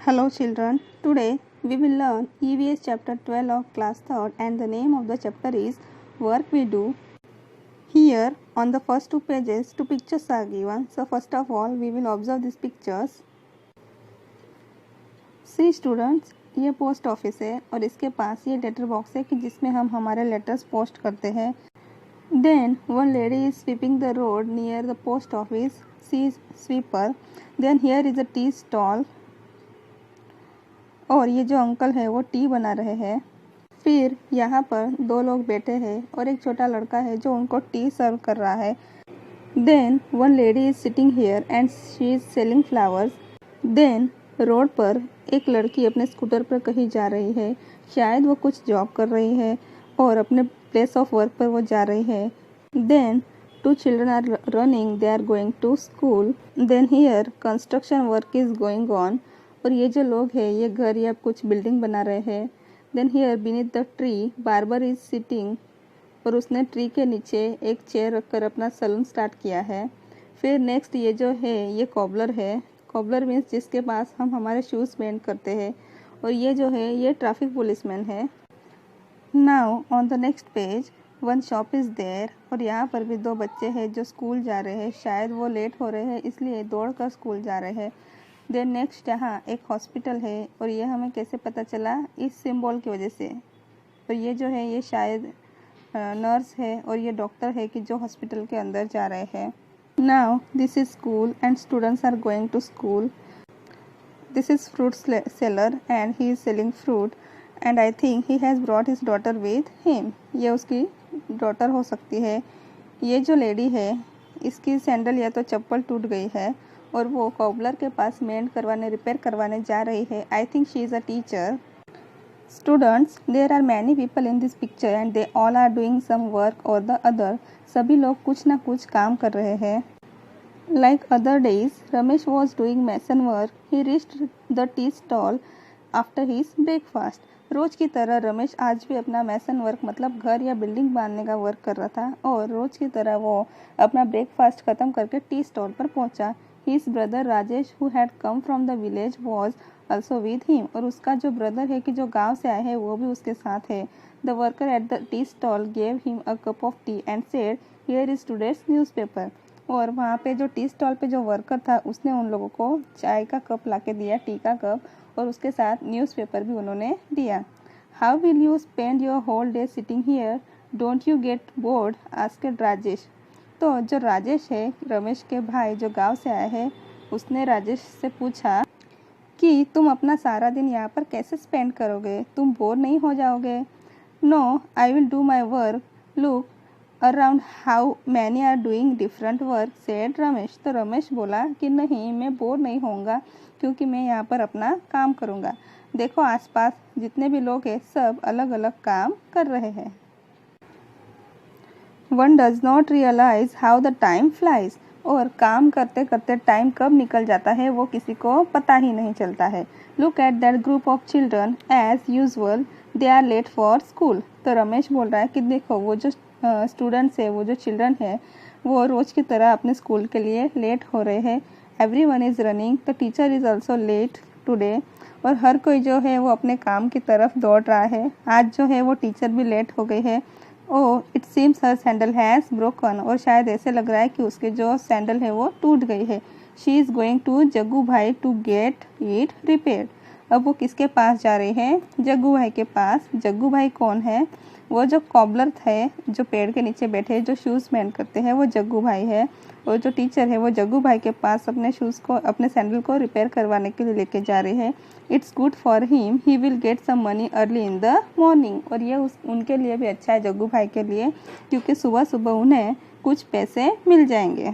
Hello children, today we will learn EVS chapter 12 of class 3rd and the name of the chapter is Work We Do. Here on the first two pages two pictures are given. So first of all we will observe these pictures. See students, ये post office है और इसके पास ये letter box है कि जिसमें हम हमारे लेटर्स पोस्ट करते हैं. Then one lady is sweeping the road near the post office. She is sweeper. Then here is a tea stall. और ये जो अंकल है वो टी बना रहे हैं. फिर यहाँ पर दो लोग बैठे हैं और एक छोटा लड़का है जो उनको टी सर्व कर रहा है. Then one lady is sitting here and she is selling flowers. Then road पर एक लड़की अपने स्कूटर पर कहीं जा रही है. शायद वो कुछ जॉब कर रही है और अपने प्लेस ऑफ वर्क पर वो जा रही है. Then two children are running, they are going to school. Then here construction work is going on. और ये जो लोग हैं ये घर या कुछ बिल्डिंग बना रहे हैं. Then here beneath the tree barber is sitting. और उसने ट्री के नीचे एक चेयर रखकर अपना सैलून स्टार्ट किया है. फिर नेक्स्ट ये जो है ये कॉबलर है. कॉबलर मीन्स जिसके पास हम हमारे शूज़ पेंट करते हैं. और ये जो है ये ट्रैफिक पुलिसमैन है. Now on the next page one shop is there. और यहाँ पर भी दो बच्चे हैं जो स्कूल जा रहे हैं. शायद वो लेट हो रहे हैं इसलिए दौड़ कर स्कूल जा रहे हैं. देन नेक्स्ट यहाँ एक हॉस्पिटल है और ये हमें कैसे पता चला, इस सिंबल की वजह से. और ये जो है ये शायद नर्स है और ये डॉक्टर है कि जो हॉस्पिटल के अंदर जा रहे हैं. Now this is school and students are going to school. This is fruit seller and he is selling fruit and I think he has brought his daughter with him. ये उसकी डॉटर हो सकती है. ये जो लेडी है इसकी sandal या तो चप्पल टूट गई है और वो कॉबलर के पास मेंड करवाने रिपेयर करवाने जा रही है. I think she is a teacher. Students, there are many people in this picture and they all are doing some work or the other. सभी लोग कुछ ना कुछ काम कर रहे हैं. Like other days Ramesh was doing mason work. He reached the tea stall after his breakfast. रोज़ की तरह रमेश आज भी अपना मैसन वर्क मतलब घर या बिल्डिंग बांधने का वर्क कर रहा था और रोज़ की तरह वो अपना ब्रेकफास्ट ख़त्म करके टी स्टॉल पर पहुंचा. His brother Rajesh who had come from the village was also with him. और उसका जो ब्रदर है कि जो गांव से आया है वो भी उसके साथ है. The worker at the tea stall gave him a cup of tea and said, "Here is today's newspaper." और वहाँ पे जो टी स्टॉल पे जो वर्कर था उसने उन लोगों को चाय का कप लाके दिया, टी का कप, और उसके साथ न्यूज़पेपर भी उन्होंने दिया. How will you spend your whole day sitting here? Don't you get bored? asked Rajesh. तो जो राजेश है रमेश के भाई जो गांव से आए हैं उसने राजेश से पूछा कि तुम अपना सारा दिन यहाँ पर कैसे स्पेंड करोगे, तुम बोर नहीं हो जाओगे. No, I will do my work. Look around how many are doing different work, said Ramesh. तो रमेश बोला कि नहीं, मैं बोर नहीं होऊंगा क्योंकि मैं यहाँ पर अपना काम करूँगा. देखो आसपास जितने भी लोग हैं सब अलग अलग काम कर रहे हैं. One does not realize how the time flies. और काम करते करते टाइम कब निकल जाता है वो किसी को पता ही नहीं चलता है. Look at that group of children. As usual, they are late for school. तो रमेश बोल रहा है कि देखो वो जो स्टूडेंट्स है, वो जो चिल्ड्रन है वो रोज़ की तरह अपने स्कूल के लिए लेट हो रहे हैं. Everyone is running. The teacher is also late today. और हर कोई जो है वो अपने काम की तरफ दौड़ रहा है. आज जो है वो टीचर भी लेट हो गई है. Oh, it seems her sandal has broken. और शायद ऐसे लग रहा है कि उसके जो सैंडल है वो टूट गई है. She is going to Jaggu bhai to get it repair. अब वो किसके पास जा रही है? जग्गू भाई के पास. जग्गू भाई कौन है? वो जो कॉबलर थे जो पेड़ के नीचे बैठे जो शूज़ मेंड करते हैं वो जग्गू भाई है. और जो टीचर है वो जग्गू भाई के पास अपने शूज़ को अपने सैंडल को रिपेयर करवाने के लिए लेके जा रही है. It's good for him, he will get some money early in the morning. और ये उनके लिए भी अच्छा है, जग्गू भाई के लिए, क्योंकि सुबह सुबह उन्हें कुछ पैसे मिल जाएंगे.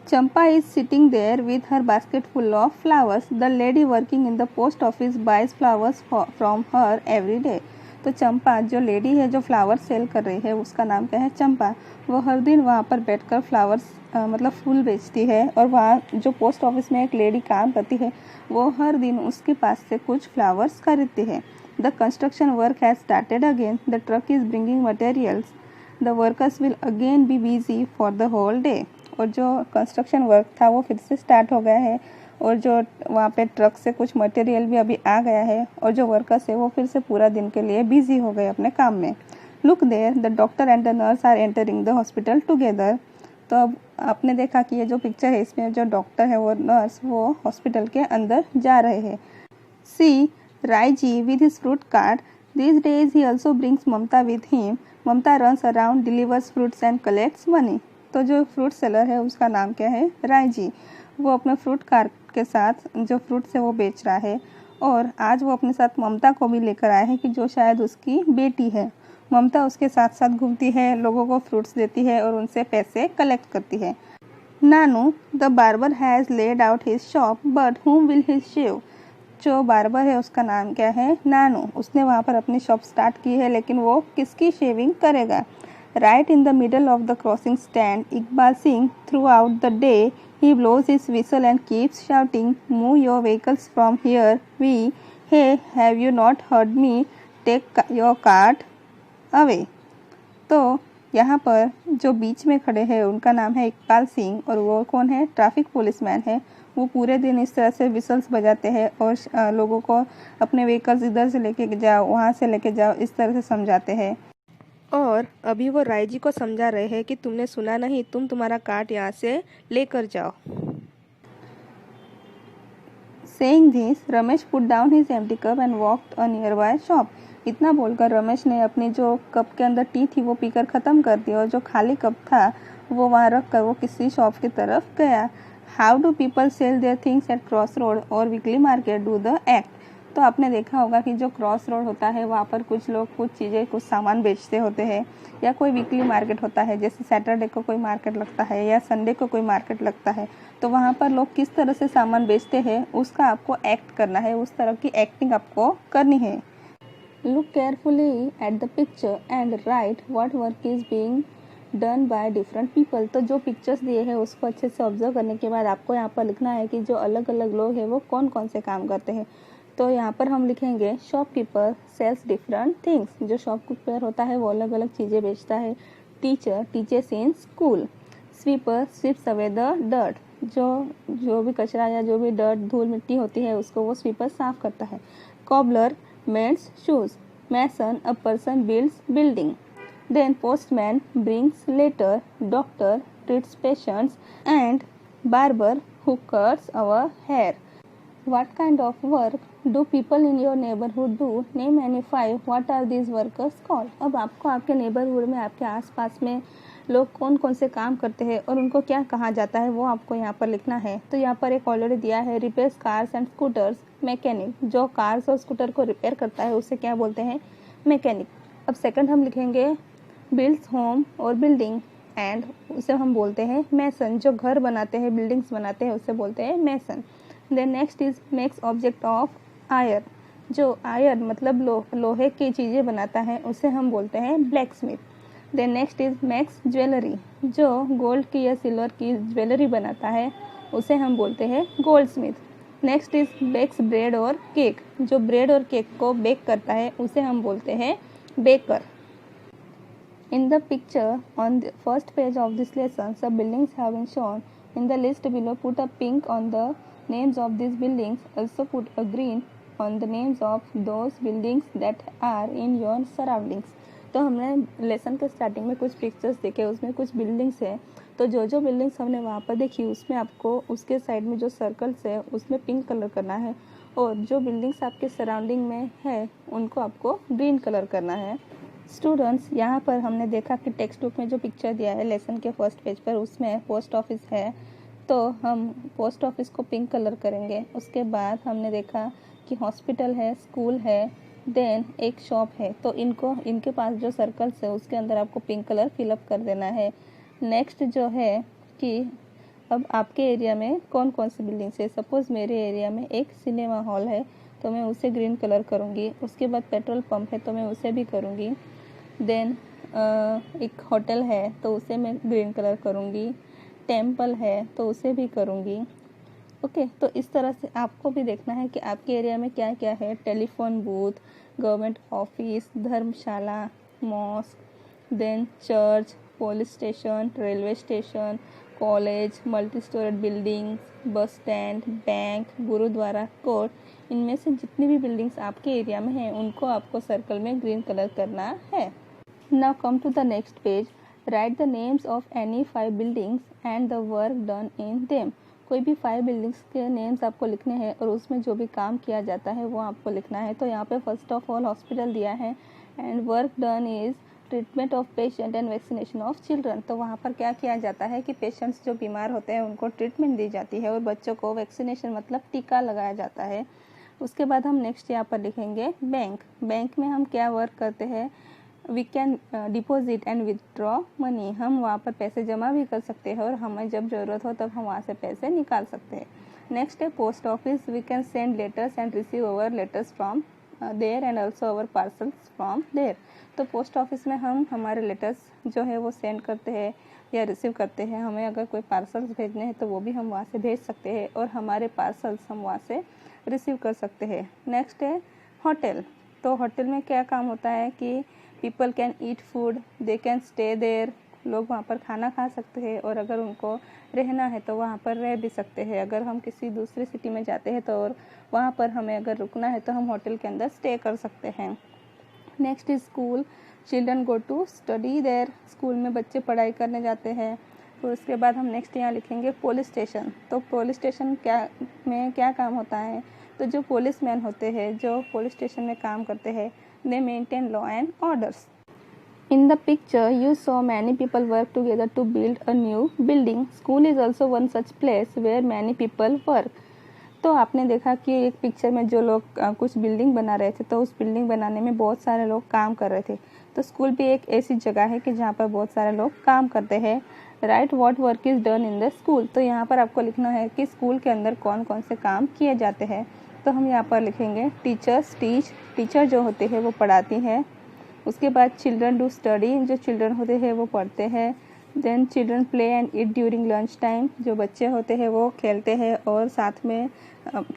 Champa is sitting there with her basket full of flowers. The lady working in the post office buys flowers from her every day. तो चंपा जो लेडी है जो फ्लावर सेल कर रही है उसका नाम क्या है? चंपा. वो हर दिन वहाँ पर बैठकर फ्लावर्स मतलब फूल बेचती है. और वहाँ जो पोस्ट ऑफिस में एक लेडी काम करती है वो हर दिन उसके पास से कुछ फ्लावर्स खरीदती है. The construction work has started again. The truck is bringing materials. The workers will again be busy for the whole day. और जो कंस्ट्रक्शन वर्क था वो फिर से स्टार्ट हो गया है और जो वहाँ पे ट्रक से कुछ मटेरियल भी अभी आ गया है और जो वर्कर्स है वो फिर से पूरा दिन के लिए बिजी हो गए अपने काम में। Look there, the doctor and the nurse are entering the hospital together. तो अब आपने देखा कि ये जो पिक्चर है इसमें जो डॉक्टर है वो नर्स वो हॉस्पिटल के अंदर जा रहे हैं। See Raiji with his fruit cart, these days he also brings Mamata with him. Mamata runs around, delivers fruits and collects money. तो जो फ्रूट सेलर है उसका नाम क्या है? रायजी। वो अपने फ्रूट कार्ट के साथ जो फ्रूट्स है वो बेच रहा है और आज वो अपने साथ ममता को भी लेकर आए हैं कि जो शायद उसकी बेटी है। ममता उसके साथ साथ घूमती है, लोगों को फ्रूट्स देती है और उनसे पैसे कलेक्ट करती है। Nanu the barber has laid out his shop but whom will he shave? जो बार्बर है उसका नाम क्या है? नानू। उसने वहाँ पर अपनी शॉप स्टार्ट की है लेकिन वो किसकी शेविंग करेगा? Right in the middle of the crossing stand Iqbal Singh throughout the day he blows his whistle and keeps shouting move your vehicles from here we hey have you not heard me take your cart away. तो यहाँ पर जो बीच में खड़े हैं उनका नाम है इकबाल सिंह और वो कौन है? ट्रैफिक पुलिसमैन है। वो पूरे दिन इस तरह से विसल्स बजाते हैं और लोगों को अपने व्हीकल्स इधर से लेके जाओ, वहाँ से लेके जाओ, इस तरह से समझाते हैं। और अभी वो रायजी को समझा रहे हैं कि तुमने सुना नहीं, तुम तुम्हारा कार्ट यहाँ से लेकर जाओ। Saying this, Ramesh put down his empty cup and walked a near by shop. इतना बोलकर रमेश ने अपनी जो कप के अंदर टी थी वो पीकर ख़त्म कर दी और जो खाली कप था वो वहाँ रख कर वो किसी शॉप की तरफ गया। How do people sell their things at cross road और weekly market do the act. तो आपने देखा होगा कि जो क्रॉस रोड होता है वहाँ पर कुछ लोग कुछ चीज़ें कुछ सामान बेचते होते हैं या कोई वीकली मार्केट होता है, जैसे सैटरडे को कोई मार्केट लगता है या संडे को कोई मार्केट लगता है। तो वहाँ पर लोग किस तरह से सामान बेचते हैं उसका आपको एक्ट करना है, उस तरह की एक्टिंग आपको करनी है। Look carefully at the picture and right what work is being done by different people. तो जो पिक्चर्स दिए हैं उसको अच्छे से ऑब्जर्व करने के बाद आपको यहाँ पर लिखना है कि जो अलग अलग लोग हैं वो कौन कौन से काम करते हैं। तो यहाँ पर हम लिखेंगे शॉपकीपर सेल्स डिफरेंट थिंग्स। जो शॉपकीपर होता है वो अलग अलग चीज़ें बेचता है। Teacher teachers in school. Sweeper sweeps away the dirt. जो भी कचरा या जो भी डर्ट धूल मिट्टी होती है उसको वो स्वीपर साफ करता है। Cobbler mends shoes. Mason a person builds building. Then postman brings letter, doctor treats patients, and barber who cuts our hair. What kind of work do people in your neighborhood do? Name any 5. What are these workers called? अब आपको आपके neighbourhood में आपके आसपास में लोग कौन कौन से काम करते हैं और उनको क्या कहा जाता है वो आपको यहाँ पर लिखना है। तो यहाँ पर एक ऑलरेडी दिया है, repairs cars and scooters. Mechanic जो कार्स और स्कूटर को रिपेयर करता है उसे क्या बोलते हैं? मैकेनिक। अब सेकंड हम लिखेंगे बिल्ड्स होम और बिल्डिंग एंड उसे हम बोलते हैं मैसन। जो घर बनाते हैं बिल्डिंग्स बनाते हैं उसे बोलते हैं mason. Then next is makes object of iron. जो आयर मतलब लोहे की चीज़ें बनाता है उसे हम बोलते हैं blacksmith. Then next is makes jewellery. जो गोल्ड की या सिल्वर की ज्वेलरी बनाता है उसे हम बोलते हैं goldsmith. Next is bakes bread और केक। जो ब्रेड और केक को बेक करता है उसे हम बोलते हैं baker. In the picture on the first page of this lesson, some buildings have been shown. In the list below, put a pink on the names of these buildings. Also put a green on the names of those buildings that are in your surroundings. तो हमने lesson के starting में कुछ pictures देखे, उसमें कुछ buildings हैं। तो जो बिल्डिंग्स हमने वहाँ पर देखी उसमें आपको उसके साइड में जो सर्कल्स है उसमें पिंक कलर करना है और जो बिल्डिंग्स आपके सराउंडिंग में है उनको आपको ग्रीन कलर करना है। स्टूडेंट्स, यहाँ पर हमने देखा कि टेक्स्ट बुक में जो पिक्चर दिया है लेसन के फर्स्ट पेज पर उसमें पोस्ट ऑफिस है, तो हम पोस्ट ऑफिस को पिंक कलर करेंगे। उसके बाद हमने देखा कि हॉस्पिटल है, स्कूल है, देन एक शॉप है। तो इनके पास जो सर्कल्स है उसके अंदर आपको पिंक कलर फिलअप कर देना है। नेक्स्ट जो है कि अब आपके एरिया में कौन कौन सी बिल्डिंग्स है। सपोज़ मेरे एरिया में एक सिनेमा हॉल है तो मैं उसे ग्रीन कलर करूँगी। उसके बाद पेट्रोल पंप है तो मैं उसे भी करूँगी। देन एक होटल है तो उसे मैं ग्रीन कलर करूँगी। टेम्पल है तो उसे भी करूँगी। ओके, तो इस तरह से आपको भी देखना है कि आपके एरिया में क्या क्या है। टेलीफोन बूथ, गवर्नमेंट ऑफिस, धर्मशाला, mosque, then church, police station, railway station, college, multi storeyed buildings, bus stand, bank, गुरुद्वारा, कोर्ट, इनमें से जितनी भी बिल्डिंग्स आपके एरिया में हैं उनको आपको सर्कल में ग्रीन कलर करना है। Now come to the next page. Write the names of any 5 buildings and the work done in them. कोई भी 5 बिल्डिंग्स के नेम्स आपको लिखने हैं और उसमें जो भी काम किया जाता है वो आपको लिखना है। तो यहाँ पे फर्स्ट ऑफ ऑल हॉस्पिटल दिया है and work done is treatment of patient and vaccination of children. तो वहाँ पर क्या किया जाता है कि पेशेंट्स जो बीमार होते हैं उनको ट्रीटमेंट दी जाती है और बच्चों को वैक्सीनेशन मतलब टीका लगाया जाता है। उसके बाद हम नेक्स्ट यहाँ पर लिखेंगे बैंक। बैंक में हम क्या वर्क करते हैं? We can deposit and withdraw money. हम वहाँ पर पैसे जमा भी कर सकते हैं और हमें जब ज़रूरत हो तब हम वहाँ से पैसे निकाल सकते हैं। नेक्स्ट है post office. We can send letters and receive our letters from there and also our parcels from there. तो पोस्ट ऑफिस में हम हमारे लेटर्स जो है वो सेंड करते हैं या रिसीव करते हैं। हमें अगर कोई पार्सल्स भेजने हैं तो वो भी हम वहाँ से भेज सकते हैं और हमारे पार्सल्स हम वहाँ से रिसीव कर सकते हैं। नेक्स्ट है होटल। तो होटल में क्या काम होता है कि people can eat food, they can stay there. लोग वहाँ पर खाना खा सकते हैं और अगर उनको रहना है तो वहाँ पर रह भी सकते हैं। अगर हम किसी दूसरी सिटी में जाते हैं तो और वहाँ पर हमें अगर रुकना है तो हम होटल के अंदर स्टे कर सकते हैं। Next is school. Children go to study there. School में बच्चे पढ़ाई करने जाते हैं। तो उसके बाद हम नेक्स्ट यहाँ लिखेंगे पुलिस स्टेशन। तो पुलिस स्टेशन क्या काम होता है? तो जो पुलिस मैन होते हैं जो पुलिस स्टेशन में काम करते हैं, they maintain law and orders. In the picture, you saw many people work together to build a new building. School is also one such place where many people work. तो आपने देखा कि एक picture में जो लोग कुछ बिल्डिंग बना रहे थे तो उस बिल्डिंग बनाने में बहुत सारे लोग काम कर रहे थे। तो स्कूल भी एक ऐसी जगह है कि जहाँ पर बहुत सारे लोग काम करते हैं। Right what work is done in the school. तो यहाँ पर आपको लिखना है कि स्कूल के अंदर कौन कौन से काम किए जाते हैं। तो हम यहाँ पर लिखेंगे टीचर्स टीच। टीचर जो होते हैं वो पढ़ाती हैं। उसके बाद चिल्ड्रन डू स्टडी। जो चिल्ड्रन होते हैं वो पढ़ते हैं। Then children play and eat during lunch time. जो बच्चे होते हैं वो खेलते हैं और साथ में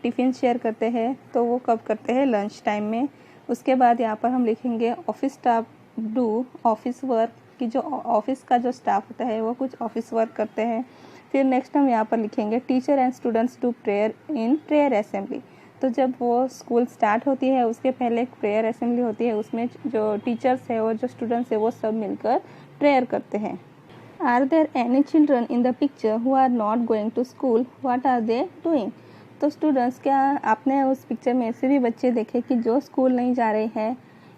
टिफ़िन शेयर करते हैं। तो वो कब करते हैं? लंच टाइम में। उसके बाद यहाँ पर हम लिखेंगे office staff do office work. कि जो ऑफिस का जो स्टाफ होता है वो कुछ ऑफिस वर्क करते हैं। फिर नेक्स्ट हम यहाँ पर लिखेंगे teacher and students do prayer in prayer assembly. तो जब वो स्कूल स्टार्ट होती है उसके पहले एक प्रेयर असेंबली होती है, उसमें जो टीचर्स है और जो स्टूडेंट्स है वो सब मिलकर प्रेयर करते हैं। Are there any children in the picture who are not going to school? What are they doing? तो स्टूडेंट्स, क्या आपने उस पिक्चर में ऐसे भी बच्चे देखे कि जो स्कूल नहीं जा रहे हैं?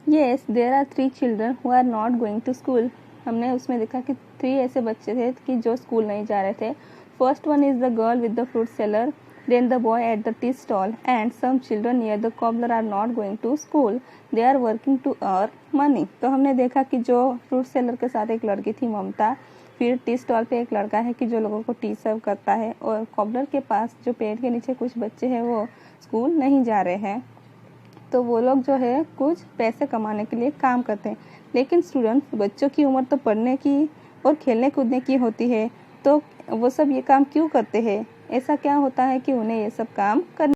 Yes, there are 3 children who are not going to school. हमने उसमें देखा कि 3 ऐसे बच्चे थे कि जो स्कूल नहीं जा रहे थे। First one is the girl with the fruit seller, then the boy at the tea stall, and some children near the cobbler are not going to school. They are working to earn money. तो हमने देखा कि जो fruit seller के साथ एक लड़की थी ममता, फिर टी स्टॉल पे एक लड़का है कि जो लोगों को टी सर्व करता है, और कॉबलर के पास जो पेड़ के नीचे कुछ बच्चे हैं वो स्कूल नहीं जा रहे हैं। तो वो लोग जो है कुछ पैसे कमाने के लिए काम करते हैं। लेकिन स्टूडेंट्स, बच्चों की उम्र तो पढ़ने की और खेलने कूदने की होती है, तो वो सब ये काम क्यों करते हैं? ऐसा क्या होता है कि उन्हें ये सब काम करने